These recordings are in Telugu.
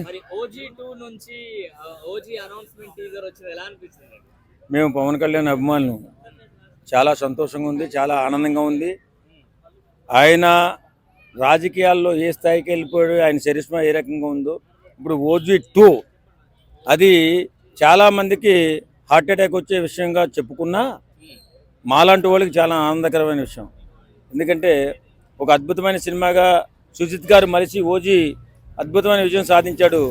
మరి OG2 నుంచి ఓజీ అనౌన్స్మెంట్ టీజర్ వచ్చింది, ఎలా అనిపిస్తుంది? మేము పవన్ కళ్యాణ్ అభిమానులు. చాలా సంతోషంగా ఉంది, చాలా ఆనందంగా ఉంది. ఆయన రాజకీయాల్లో ఏ స్థాయికి వెళ్ళిపోయాడు, ఆయన చరిష్మా ఏ రకంగా ఉందో, ఇప్పుడు OG2 అది చాలామందికి హార్ట్ అటాక్ వచ్చే విషయంగా చెప్పుకున్నా మాలాంటి వాళ్ళకి చాలా ఆనందకరమైన విషయం. ఎందుకంటే ఒక అద్భుతమైన సినిమాగా సుజిత్ గారు మలిచి ఓజీ అద్భుతమైన విజయం సాధించాడు.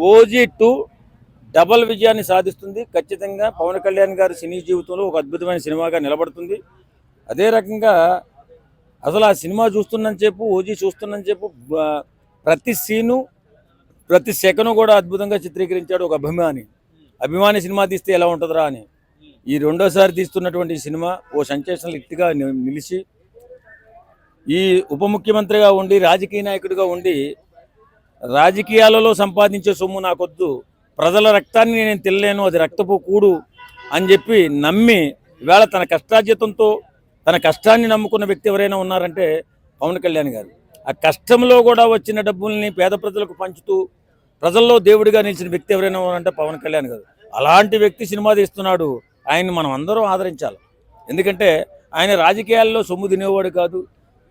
OG2 డబల్ విజయాన్ని సాధిస్తుంది. ఖచ్చితంగా పవన్ కళ్యాణ్ గారి సినీ జీవితంలో ఒక అద్భుతమైన సినిమాగా నిలబడుతుంది. అదే రకంగా అసలు ఆ సినిమా చూస్తున్నంతసేపు, ఓజీ చూస్తున్నంతసేపు ప్రతి సీను, ప్రతి సెకను కూడా అద్భుతంగా చిత్రీకరించాడు ఒక అభిమాని సినిమా తీస్తే ఎలా ఉంటుందిరా అని. ఈ రెండోసారి తీస్తున్నటువంటి సినిమా ఓ సెన్సేషనల్ హిట్గా నిలిచి, ఈ ఉప ముఖ్యమంత్రిగా ఉండి, రాజకీయ నాయకుడిగా ఉండి, రాజకీయాలలో సంపాదించే సొమ్ము నాకొద్దు, ప్రజల రక్తాన్ని నేను తినలేను, అది రక్తపు కూడు అని చెప్పి నమ్మి ఇవాళ తన కష్టార్జితంతో తన కష్టాన్ని నమ్ముకున్న వ్యక్తి ఎవరైనా ఉన్నారంటే పవన్ కళ్యాణ్ గారు. ఆ కష్టంలో కూడా వచ్చిన డబ్బుల్ని పేద ప్రజలకు పంచుతూ ప్రజల్లో దేవుడిగా నిలిచిన వ్యక్తి ఎవరైనా ఉన్నారంటే పవన్ కళ్యాణ్ గారు. అలాంటి వ్యక్తి సినిమా తీస్తున్నాడు. ఆయన్ని మనం అందరం ఆదరించాలి. ఎందుకంటే ఆయన రాజకీయాల్లో సొమ్ము తినేవాడు కాదు,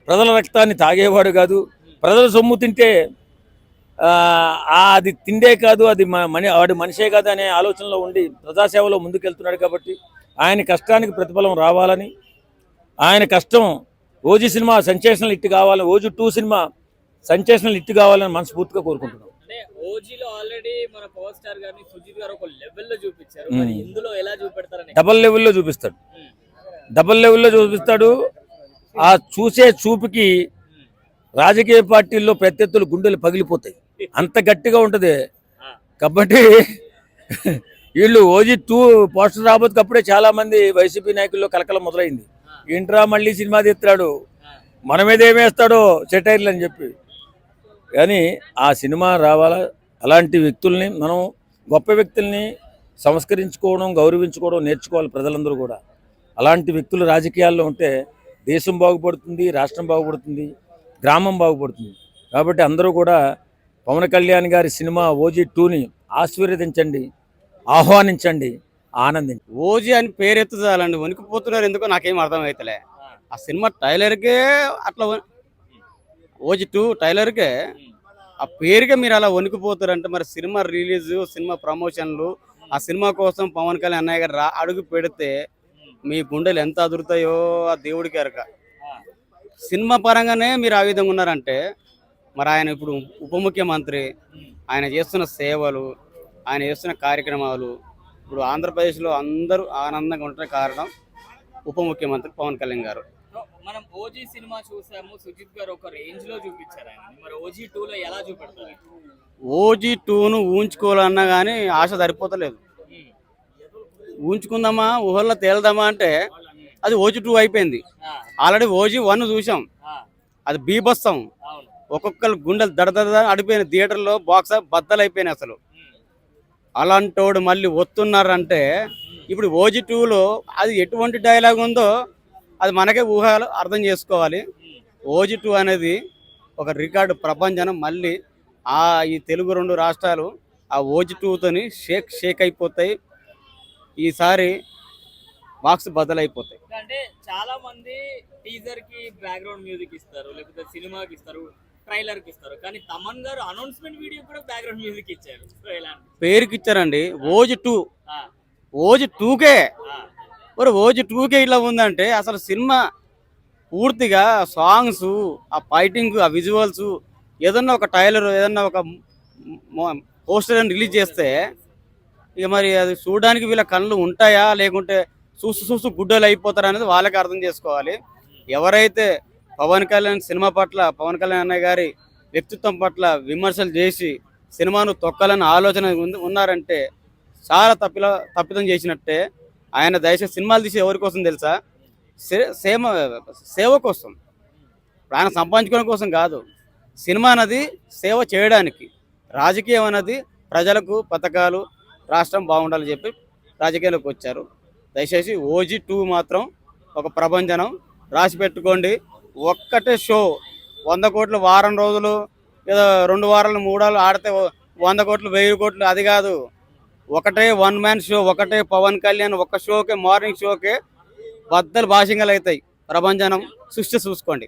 ప్రజల రక్తాన్ని తాగేవాడు కాదు. ప్రజల సొమ్ము తింటే అది తిండే కాదు, అది వాడి మనిషే కాదు అనే ఆలోచనలో ఉండి ప్రజాసేవలో ముందుకెళ్తున్నాడు. కాబట్టి ఆయన కష్టానికి ప్రతిఫలం రావాలని, ఆయన కష్టం ఓజీ సినిమా సెన్సేషనల్ హిట్ కావాలని, OG2 సినిమా సెన్సేషనల్ హిట్ కావాలని మనస్ఫూర్తిగా కోరుకుంటున్నాం. అంటే ఓజీలో ఆల్రెడీ మన పవర్ స్టార్ గారిని సుజిత్ గారు ఒక లెవెల్లో చూపించారు, మరి ఇందులో ఎలా చూపెడతారని? డబల్ లెవెల్లో చూపిస్తాడు. డబల్ లెవెల్లో చూపిస్తాడు. ఆ చూసే చూపుకి రాజకీయ పార్టీల్లో ప్రత్యర్థులు గుండెలు పగిలిపోతాయి, అంత గట్టిగా ఉంటుంది. కాబట్టి వీళ్ళు OG2 పోస్టర్ రాబోతుకప్పుడే చాలా మంది వైసీపీ నాయకుల్లో కలకలం మొదలైంది. ఏంట్రా మళ్ళీ సినిమా తీస్తాడు, మన మీద ఏమేస్తాడో సెటైర్లు అని చెప్పి. కానీ ఆ సినిమా రావాలా. అలాంటి వ్యక్తుల్ని మనం, గొప్ప వ్యక్తుల్ని సంస్కరించుకోవడం, గౌరవించుకోవడం నేర్చుకోవాలి ప్రజలందరూ కూడా. అలాంటి వ్యక్తులు రాజకీయాల్లో ఉంటే దేశం బాగుపడుతుంది, రాష్ట్రం బాగుపడుతుంది, గ్రామం బాగుపడుతుంది. కాబట్టి అందరూ కూడా పవన్ కళ్యాణ్ గారి సినిమా OG2ని ఆశీర్వదించండి, ఆహ్వానించండి, ఆనందించండి. ఓజీ అని పేరెత్తు చాలండి, వణికిపోతున్నారు ఎందుకో నాకేం అర్థమవుతలే. ఆ సినిమా టైలర్కే అట్లా, OG2 టైలర్కే ఆ పేరుకే మీరు అలా వణికిపోతారంటే మరి సినిమా రిలీజ్, సినిమా ప్రమోషన్లు, ఆ సినిమా కోసం పవన్ కళ్యాణ్ అన్నయ్య గారు అడుగు పెడితే మీ గుండెలు ఎంత అదురుతాయో ఆ దేవుడికి ఎరక. సినిమా పరంగానే మీరు ఆ విధంగా ఉన్నారంటే మరి ఆయన ఇప్పుడు ఉప ముఖ్యమంత్రి, ఆయన చేస్తున్న సేవలు, ఆయన చేస్తున్న కార్యక్రమాలు, ఇప్పుడు ఆంధ్రప్రదేశ్లో అందరూ ఆనందంగా ఉండటం కారణం ఉప ముఖ్యమంత్రి పవన్ కళ్యాణ్ గారు. మనం ఓజీ సినిమా చూసాము, సుజిత్ గారు ఒక రేంజ్ లో చూపించారు ఆయన, మరి OG2లో ఎలా చూపెడతారు? OG2ను ఊహించుకోవాలన్నా కానీ ఆశ సరిపోతలేదు. ఊహించుకుందామా, ఊహల్లో తేల్దామా అంటే అది OG2 అయిపోయింది. ఆల్రెడీ OG1 చూసాం, అది బీభత్సం. ఒక్కొక్కరు గుండెలు దడదడ అడిపోయిన, థియేటర్లో బాక్స్ బద్దలు అయిపోయినాయి అసలు. అలాంటోడు మళ్ళీ వస్తున్నారంటే ఇప్పుడు OG2లో అది ఎటువంటి డైలాగ్ ఉందో అది మనకే ఊహలు అర్థం చేసుకోవాలి. OG2 అనేది ఒక రికార్డు ప్రపంచం. మళ్ళీ ఈ తెలుగు 2 రాష్ట్రాలు ఆ OG2తోని షేక్ అయిపోతాయి. ఈసారి బాక్స్ బద్దలైపోతాయి. అంటే చాలా మంది టీజర్ కి బ్యాక్గ్రౌండ్ మ్యూజిక్ ఇస్తారు, లేకపోతే సినిమాకి ఇస్తారు, ట్రైలర్ కి ఇస్తారు, కానీ తమన్ గారు అనౌన్స్మెంట్ వీడియో కూడా బ్యాక్గ్రౌండ్ మ్యూజిక్ ఇచ్చారు. పేరుకి ఇచ్చారండి OG2కే. మరి OG2కే ఇలా ఉందంటే అసలు సినిమా పూర్తిగా సాంగ్స్, ఆ ఫైటింగ్, ఆ విజువల్స్, ఏదన్నా ఒక ట్రైలర్, ఏదన్నా ఒక పోస్టర్ అని రిలీజ్ చేస్తే ఇక మరి అది చూడడానికి వీళ్ళ కళ్ళు ఉంటాయా, లేకుంటే చూస్తూ గుడ్డలు అయిపోతారా అనేది వాళ్ళకి అర్థం చేసుకోవాలి. ఎవరైతే పవన్ కళ్యాణ్ సినిమా పట్ల, పవన్ కళ్యాణ్ అన్నయ్య గారి వ్యక్తిత్వం పట్ల విమర్శలు చేసి సినిమాను తొక్కాలని ఆలోచన ఉన్నారంటే చాలా తప్పిదం చేసినట్టే. ఆయన దయచేసి సినిమాలు తీసి ఎవరి కోసం తెలుసా? సేవ కోసం. ఆయన సంపాదించుకోవడం కోసం కాదు. సినిమా అన్నది సేవ చేయడానికి, రాజకీయం అన్నది ప్రజలకు పథకాలు, రాష్ట్రం బాగుండాలని చెప్పి రాజకీయాల్లోకి వచ్చారు. దయచేసి OG2 మాత్రం ఒక ప్రభంజనం రాసి పెట్టుకోండి. ఒక్కటే షో 100 కోట్లు వారం రోజులు, ఏదో 2 వారాలు 3 వారాలు ఆడితే 100 కోట్లు 1000 కోట్లు అది కాదు. ఒకటే వన్ మ్యాన్ షో, ఒకటే పవన్ కళ్యాణ్ ఒక షోకే, మార్నింగ్ షోకే బద్దలు భాషింగలు అవుతాయి. ప్రభంజనం సృష్టి చూసుకోండి.